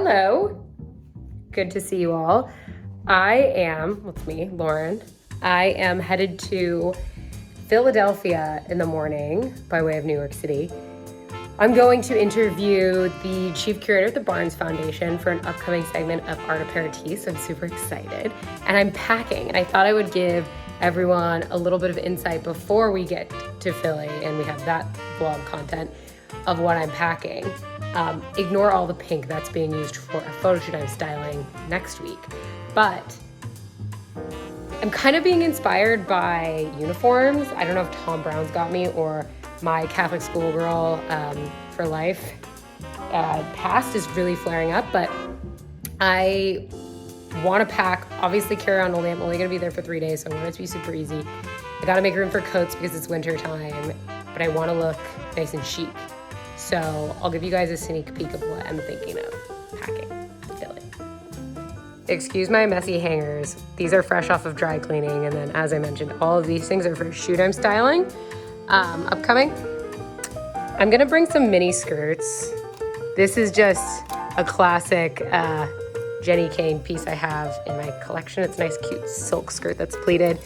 Hello, good to see you all. It's me, Lauren. I am headed to Philadelphia in the morning by way of New York City. I'm going to interview the chief curator at the Barnes Foundation for an upcoming segment of Art Apéritifs. I'm super excited. And I'm packing, and I thought I would give everyone a little bit of insight before we get to Philly and we have that vlog content of what I'm packing. Ignore all the pink that's being used for a photo shoot I'm styling next week. But I'm kind of being inspired by uniforms. I don't know if Tom Brown's got me or my Catholic schoolgirl for life past is really flaring up, but I want to pack, obviously carry on only. I'm only going to be there for 3 days, so I want it to be super easy. I got to make room for coats because it's winter time, but I want to look nice and chic. So I'll give you guys a sneak peek of what I'm thinking of packing in Philly. Excuse my messy hangers. These are fresh off of dry cleaning, and then as I mentioned, all of these things are for a shoot I'm styling upcoming. I'm gonna bring some mini skirts. This is just a classic Jenny Kane piece I have in my collection. It's a nice cute silk skirt that's pleated.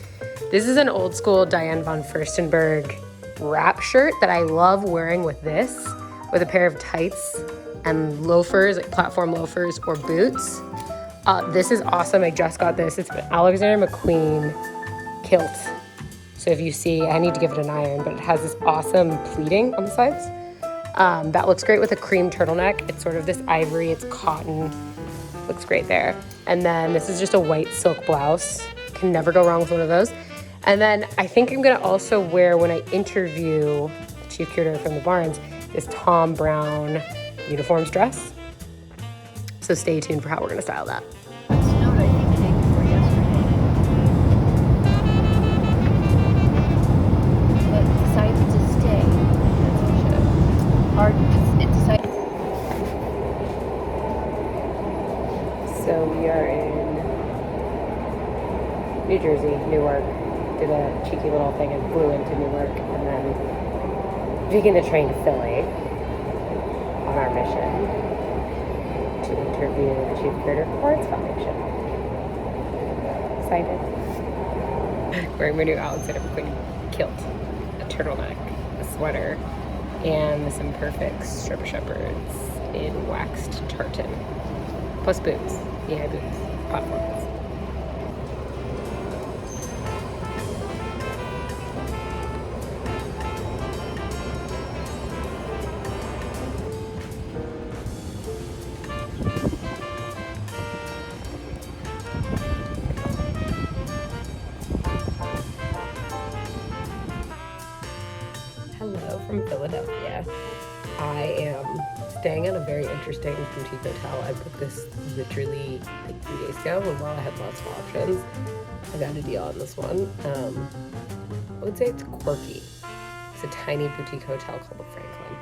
This is an old school Diane von Furstenberg wrap shirt that I love wearing with this, with a pair of tights and loafers, like platform loafers or boots. This is awesome. I just got this. It's an Alexander McQueen kilt. So if you see, I need to give it an iron, but it has this awesome pleating on the sides. That looks great with a cream turtleneck. It's sort of this ivory, it's cotton. Looks great there. And then this is just a white silk blouse. Can never go wrong with one of those. And then I think I'm gonna also wear, when I interview the chief curator from the Barnes, this Tom Brown uniforms dress. So stay tuned for how we're gonna style that. It snowed, I think, the day before yesterday. But it decided to stay. That's for sure. It decided. So we are in New Jersey, Newark. Did a cheeky little thing and flew into Newark, and then taking the train to Philly on our mission to interview the chief curator of the Barnes Foundation. Excited. Wearing my new Alexander McQueen kilt, a turtleneck, a sweater, and some perfect stripper shepherds in waxed tartan. Plus boots, yeah, boots, platforms. Hello from Philadelphia. I am staying in a very interesting boutique hotel. I booked this literally like 3 days ago, and while I had lots of options, I got a deal on this one. I would say it's quirky. It's a tiny boutique hotel called the Franklin.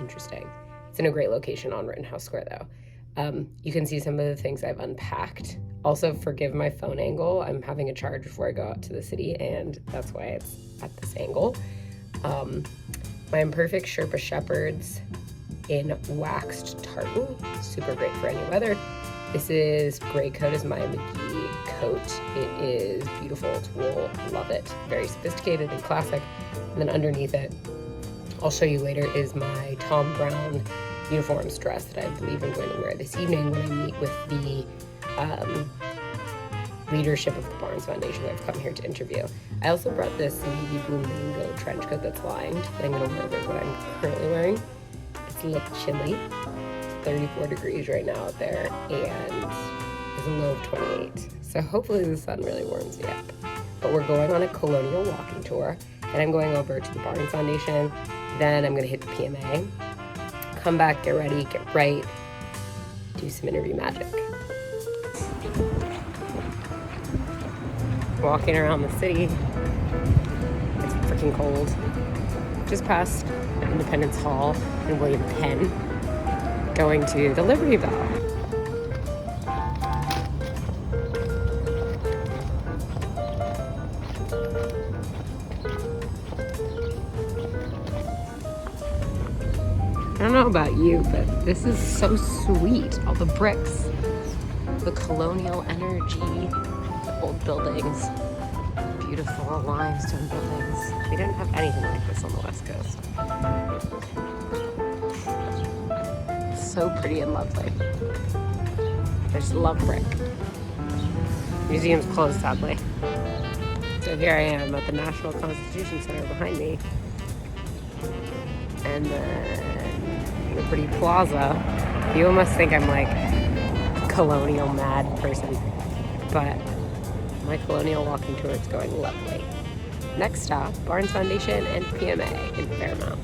Interesting. It's in a great location on Rittenhouse Square though. You can see some of the things I've unpacked. Also, forgive my phone angle. I'm having a charge before I go out to the city, and that's why it's at this angle. My Imperfect Sherpa Shepherds in waxed tartan, super great for any weather. This is gray coat is my McGee coat. It is beautiful, it's wool, love it. Very sophisticated and classic. And then underneath it, I'll show you later, is my Tom Brown uniforms dress that I believe I'm going to wear this evening when I meet with the leadership of the Barnes Foundation that I've come here to interview. I also brought this navy blue mango trench coat that's lined that I'm going to wear over what I'm currently wearing. It's a little chilly. It's 34 degrees right now out there, and there's a low of 28. So hopefully the sun really warms me up. But we're going on a colonial walking tour, and I'm going over to the Barnes Foundation. Then I'm going to hit the PMA, come back, get ready, get right, do some interview magic. Walking around the city. It's freaking cold. Just past Independence Hall and William Penn, going to the Liberty Bell. I don't know, know about you, but this is so sweet. All the bricks, the colonial energy, the old buildings, beautiful limestone buildings. We didn't have anything like this on the West Coast. So pretty and lovely. I just love brick. Museum's closed, sadly. So here I am at the National Constitution Center behind me. And then the pretty plaza. You almost think I'm like a colonial mad person. But my colonial walking tour is going lovely. Next stop, Barnes Foundation and PMA in Fairmount.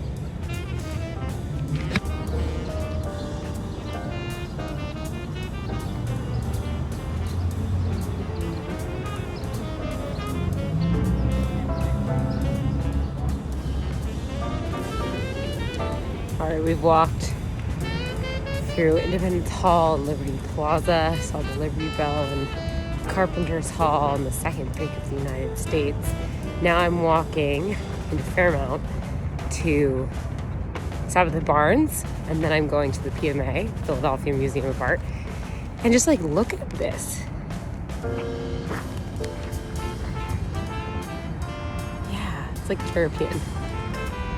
All right, we've walked through Independence Hall and Liberty Plaza, saw the Liberty Bell and Carpenter's Hall and the second bank of the United States. Now I'm walking into Fairmount to stop at the Barnes, and then I'm going to the PMA, Philadelphia Museum of Art, and just like look at this. Yeah, it's like European.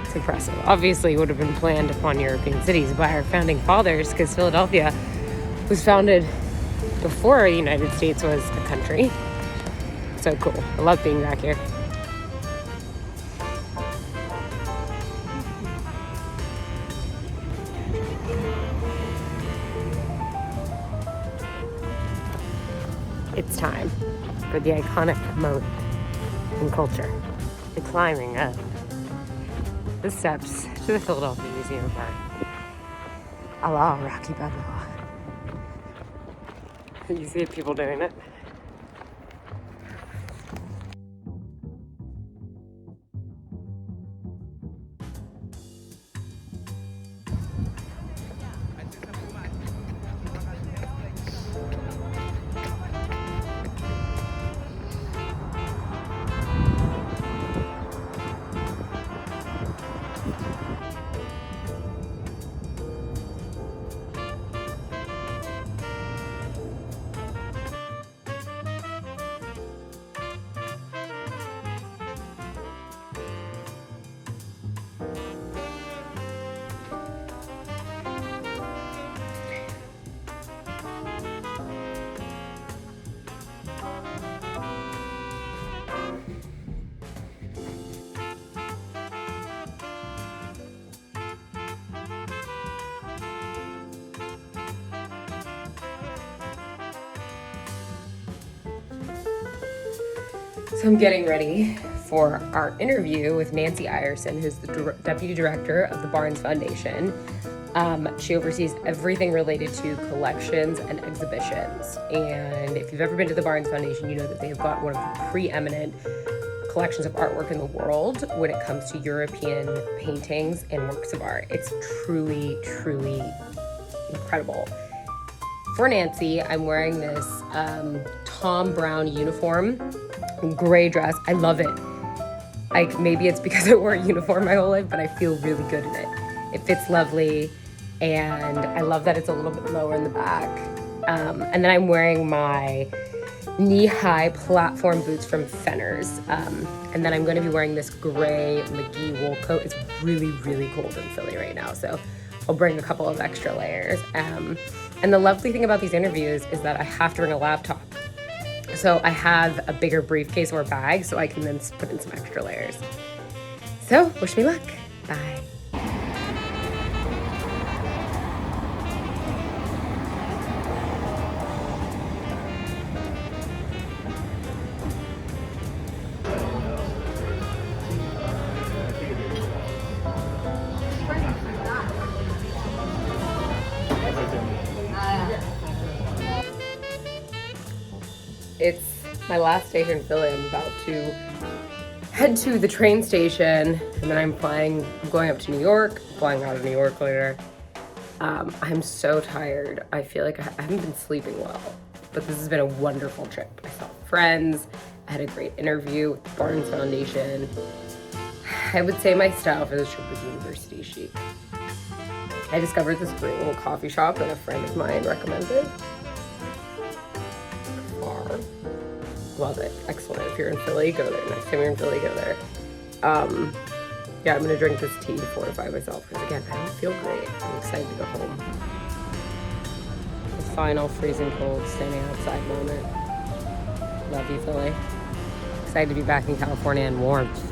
It's impressive. Obviously, it would have been planned upon European cities by our founding fathers, because Philadelphia was founded before the United States was a country. So cool. I love being back here. It's time for the iconic moment in culture, the climbing up the steps to the Philadelphia Museum of Art. A la Rocky Balboa. You see people doing it. So I'm getting ready for our interview with Nancy Ierson, who's the Deputy Director of the Barnes Foundation. She oversees everything related to collections and exhibitions. And if you've ever been to the Barnes Foundation, you know that they've got one of the preeminent collections of artwork in the world when it comes to European paintings and works of art. It's truly, truly incredible. For Nancy, I'm wearing this Tom Brown uniform, gray dress. I love it. Like, maybe it's because I wore a uniform my whole life, but I feel really good in it. It fits lovely, and I love that it's a little bit lower in the back. And then I'm wearing my knee-high platform boots from Fenner's. And then I'm going to be wearing this gray McGee wool coat. It's really, really cold in Philly right now, so I'll bring a couple of extra layers. And the lovely thing about these interviews is that I have to bring a laptop. So I have a bigger briefcase or bag so I can then put in some extra layers. So wish me luck. Bye. It's my last day here in Philly. I'm about to head to the train station, and then I'm going up to New York, flying out of New York later. I'm so tired. I feel like I haven't been sleeping well, but this has been a wonderful trip. I saw friends, I had a great interview with the Barnes Foundation. I would say my style for this trip was university chic. I discovered this great little coffee shop that a friend of mine recommended. Far. Love it. Excellent. If you're in Philly, go there. Next time you're in Philly, go there. Yeah, I'm gonna drink this tea to fortify myself because again, I don't feel great. I'm excited to go home. The final freezing cold standing outside moment. Love you, Philly. Excited to be back in California in warmth.